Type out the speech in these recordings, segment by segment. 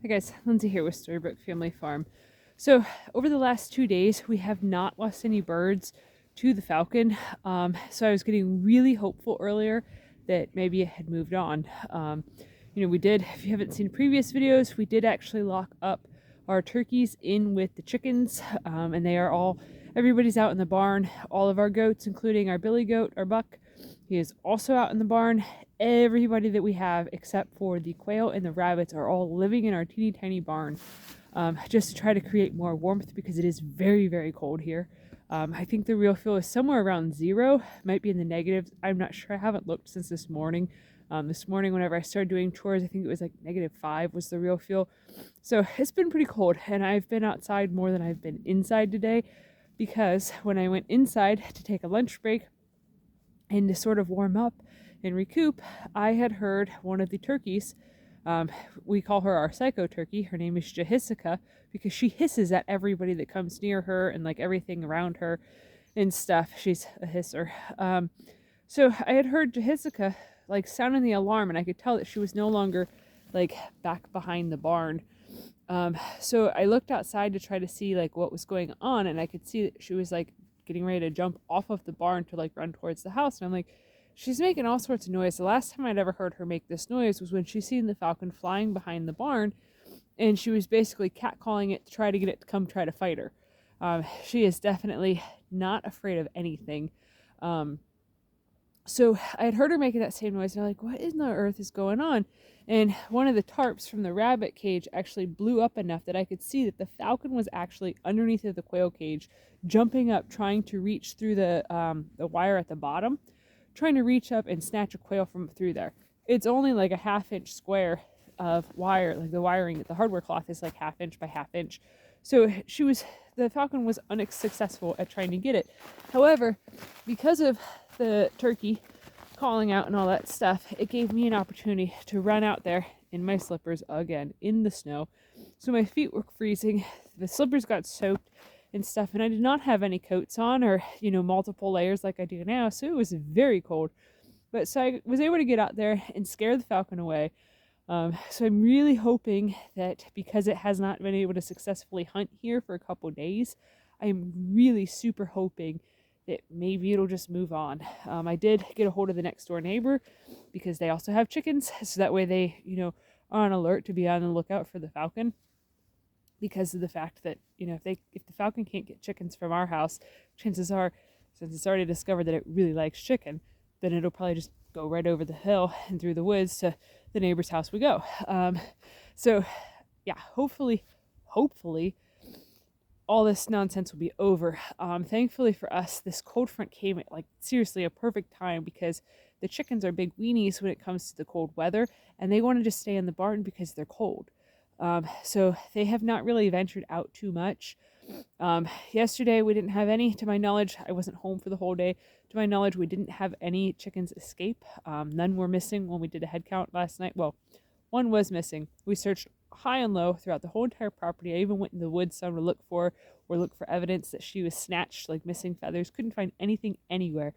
Hi guys, Lindsay here with Storybook Family Farm. So over the last 2 days, we have not lost any birds to the falcon. So I was getting really hopeful earlier that maybe it had moved on. We did, if you haven't seen previous videos, we did actually lock up our turkeys in with the chickens, and they are everybody's out in the barn. All of our goats, including our billy goat, our buck, he is also out in the barn. Everybody that we have, except for the quail and the rabbits, are all living in our teeny tiny barn, just to try to create more warmth because it is very, very cold here. I think the real feel is somewhere around 0, might be in the negatives. I'm not sure. I haven't looked since this morning. This morning, whenever I started doing chores, I think it was like -5 was the real feel. So it's been pretty cold, and I've been outside more than I've been inside today because when I went inside to take a lunch break and to sort of warm up and recoup, I had heard one of the turkeys. We call her our psycho turkey. Her name is Jahisica because she hisses at everybody that comes near her and like everything around her and stuff. She's a hisser. So I had heard Jahisica like sounding the alarm, and I could tell that she was no longer like back behind the barn. So I looked outside to try to see like what was going on, and I could see that she was like getting ready to jump off of the barn to like run towards the house. And I'm like, she's making all sorts of noise. The last time I'd ever heard her make this noise was when she seen the falcon flying behind the barn, and she was basically catcalling it to try to get it to come try to fight her. She is definitely not afraid of anything. So I had heard her making that same noise, and I'm like, what in the earth is going on? And one of the tarps from the rabbit cage actually blew up enough that I could see that the falcon was actually underneath of the quail cage, jumping up, trying to reach through the wire at the bottom, trying to reach up and snatch a quail from through there. It's only like a ½ inch square of wire, like the wiring, the hardware cloth is like ½ inch by ½ inch. So the falcon was unsuccessful at trying to get it. However, because of the turkey calling out and all that stuff, it gave me an opportunity to run out there in my slippers again in the snow. So my feet were freezing, the slippers got soaked and stuff, and I did not have any coats on or, multiple layers like I do now, so it was very cold. But so I was able to get out there and scare the falcon away. So I'm really hoping that because it has not been able to successfully hunt here for a couple days, I'm really super hoping that maybe it'll just move on. I did get a hold of the next door neighbor because they also have chickens, so that way they, are on alert to be on the lookout for the falcon. Because of the fact that, if the falcon can't get chickens from our house, chances are, since it's already discovered that it really likes chicken, then it'll probably just go right over the hill and through the woods to the neighbor's house we go. So yeah, hopefully all this nonsense will be over. Thankfully for us, this cold front came at like seriously a perfect time because the chickens are big weenies when it comes to the cold weather, and they want to just stay in the barn because they're cold. So they have not really ventured out too much. Yesterday we didn't have any, to my knowledge. I wasn't home for the whole day. To my knowledge, we didn't have any chickens escape. None were missing when we did a head count last night. Well, one was missing. We searched high and low throughout the whole entire property. I even went in the woods some to look for evidence that she was snatched, like missing feathers. Couldn't find anything anywhere.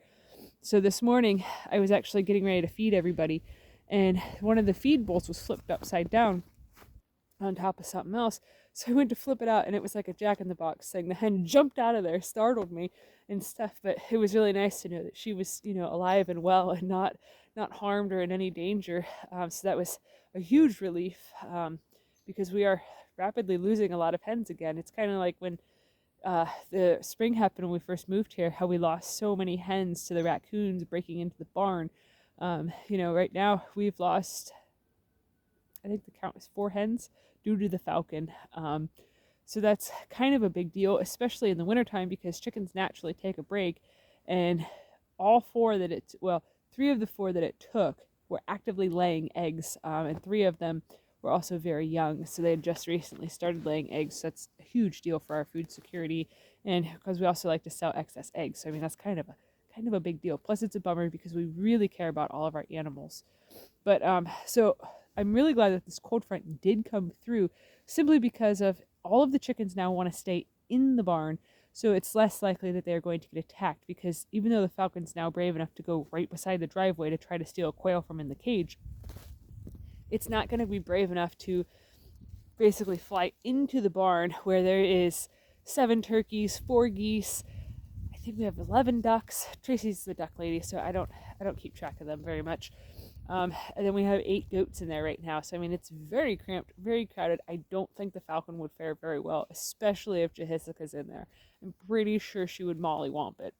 So this morning I was actually getting ready to feed everybody, and one of the feed bowls was flipped upside down on top of something else. So I went to flip it out, and it was like a jack-in-the-box thing. The hen jumped out of there, startled me and stuff, but it was really nice to know that she was, alive and well and not harmed or in any danger. So that was a huge relief, because we are rapidly losing a lot of hens again. It's kind of like when the spring happened when we first moved here, how we lost so many hens to the raccoons breaking into the barn. Right now we've lost, I think the count is 4 hens due to the falcon. So that's kind of a big deal, especially in the wintertime, because chickens naturally take a break, and 3 of the 4 that it took were actively laying eggs, and 3 of them were also very young, so they had just recently started laying eggs. So that's a huge deal for our food security, and because we also like to sell excess eggs. So I mean, that's kind of a big deal. Plus it's a bummer because we really care about all of our animals. But so I'm really glad that this cold front did come through, simply because of all of the chickens now want to stay in the barn, so it's less likely that they're going to get attacked, because even though the falcon's now brave enough to go right beside the driveway to try to steal a quail from in the cage, it's not going to be brave enough to basically fly into the barn where there is 7 turkeys, 4 geese. I think we have 11 ducks. Tracy's the duck lady, so I don't keep track of them very much. And then we have 8 goats in there right now. So I mean, it's very cramped, very crowded. I don't think the falcon would fare very well, especially if Jahisica's in there. I'm pretty sure she would mollywomp it.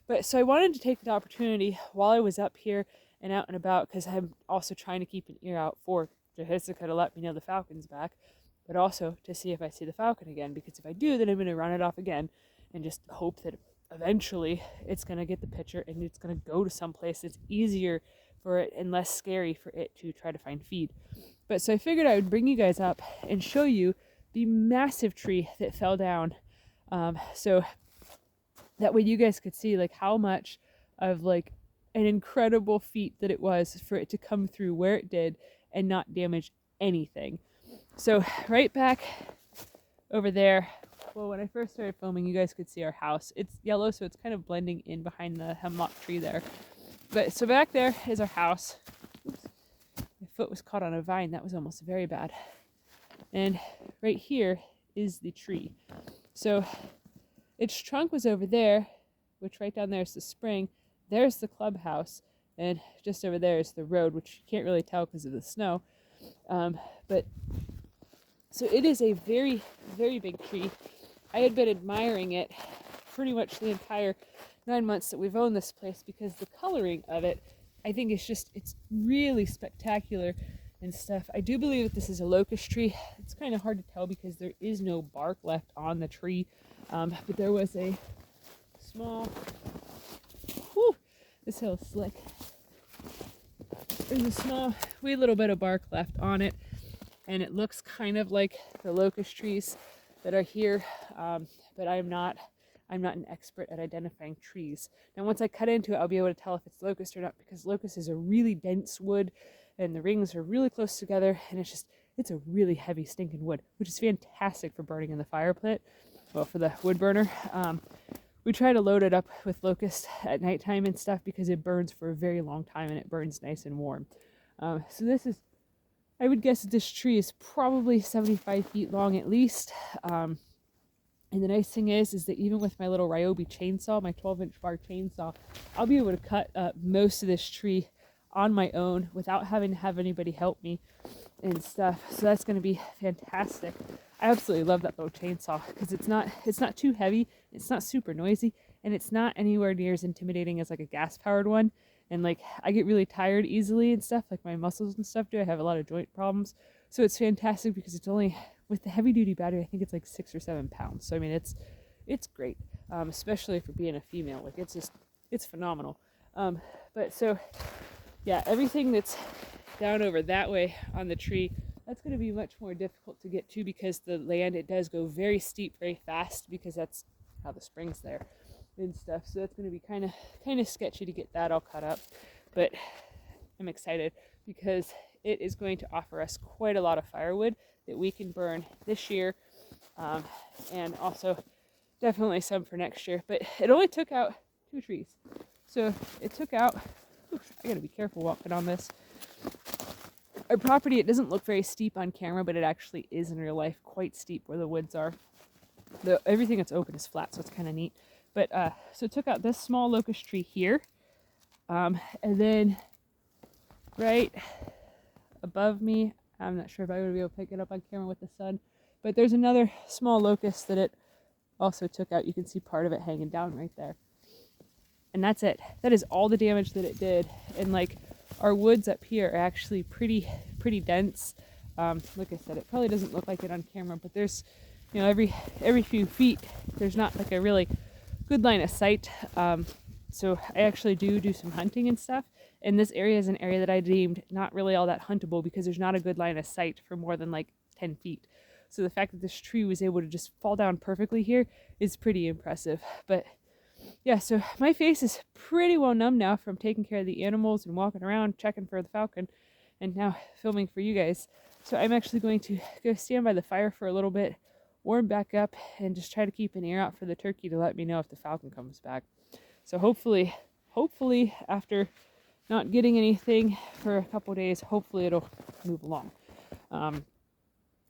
But so I wanted to take the opportunity while I was up here and out and about, because I'm also trying to keep an ear out for Jahisica to let me know the falcon's back, but also to see if I see the falcon again, because if I do, then I'm going to run it off again and just hope that eventually it's going to get the picture and it's going to go to some place that's easier for it and less scary for it to try to find feed. But so I figured I would bring you guys up and show you the massive tree that fell down, so that way you guys could see like how much of like an incredible feat that it was for it to come through where it did and not damage anything. So right back over there, well, when I first started filming, you guys could see our house. It's yellow, so it's kind of blending in behind the hemlock tree there. But so back there is our house. Oops. My foot was caught on a vine. That was almost very bad. And right here is the tree. So its trunk was over there, which right down there is the spring. There's the clubhouse. And just over there is the road, which you can't really tell because of the snow. But so it is a very, very big tree. I had been admiring it pretty much the entire 9 months that we've owned this place, because the coloring of it, I think it's really spectacular and stuff. I do believe that this is a locust tree. It's kind of hard to tell because there is no bark left on the tree. But there was a small, this hill's slick. There's a small, wee little bit of bark left on it, and it looks kind of like the locust trees that are here, but I'm not an expert at identifying trees. Now once I cut into it, I'll be able to tell if it's locust or not, because locust is a really dense wood and the rings are really close together, and it's a really heavy stinking wood, which is fantastic for burning in the fire pit, well, for the wood burner. We try to load it up with locust at nighttime and stuff because it burns for a very long time and it burns nice and warm. So this is, I would guess that this tree is probably 75 feet long at least. And the nice thing is that even with my little Ryobi chainsaw, my 12-inch bar chainsaw, I'll be able to cut most of this tree on my own without having to have anybody help me and stuff. So that's going to be fantastic. I absolutely love that little chainsaw because it's not too heavy, it's not super noisy, and it's not anywhere near as intimidating as like a gas-powered one. And like I get really tired easily and stuff, like my muscles and stuff do. I have a lot of joint problems. So it's fantastic because it's only, with the heavy-duty battery, I think it's like 6 or 7 pounds. So I mean, it's great, especially for being a female. Like it's phenomenal. But so yeah, everything that's down over that way on the tree, that's going to be much more difficult to get to because the land, it does go very steep very fast because that's how the spring's there and stuff. So that's going to be kind of sketchy to get that all cut up. But I'm excited because it is going to offer us quite a lot of firewood that we can burn this year, and also definitely some for next year. But it only took out 2 trees. So it took out, I gotta be careful walking on this. Our property, it doesn't look very steep on camera, but it actually is in real life quite steep where the woods are. Everything that's open is flat, so it's kind of neat. But so it took out this small locust tree here, and then right above me, I'm not sure if I would be able to pick it up on camera with the sun, but there's another small locust that it also took out. You can see part of it hanging down right there. And that's it. That is all the damage that it did. And like our woods up here are actually pretty dense. Like I said, it probably doesn't look like it on camera, but there's, you know, every few feet, there's not like a really good line of sight. So I actually do some hunting and stuff. And this area is an area that I deemed not really all that huntable because there's not a good line of sight for more than like 10 feet. So the fact that this tree was able to just fall down perfectly here is pretty impressive. But yeah, so my face is pretty well numb now from taking care of the animals and walking around checking for the falcon and now filming for you guys. So I'm actually going to go stand by the fire for a little bit, warm back up, and just try to keep an ear out for the turkey to let me know if the falcon comes back. So hopefully after not getting anything for a couple days, hopefully it'll move along.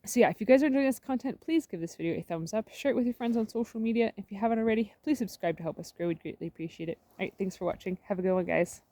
So yeah, if you guys are enjoying this content, please give this video a thumbs up, share it with your friends on social media. If you haven't already, please subscribe to help us grow. We'd greatly appreciate it. All right, thanks for watching. Have a good one, guys.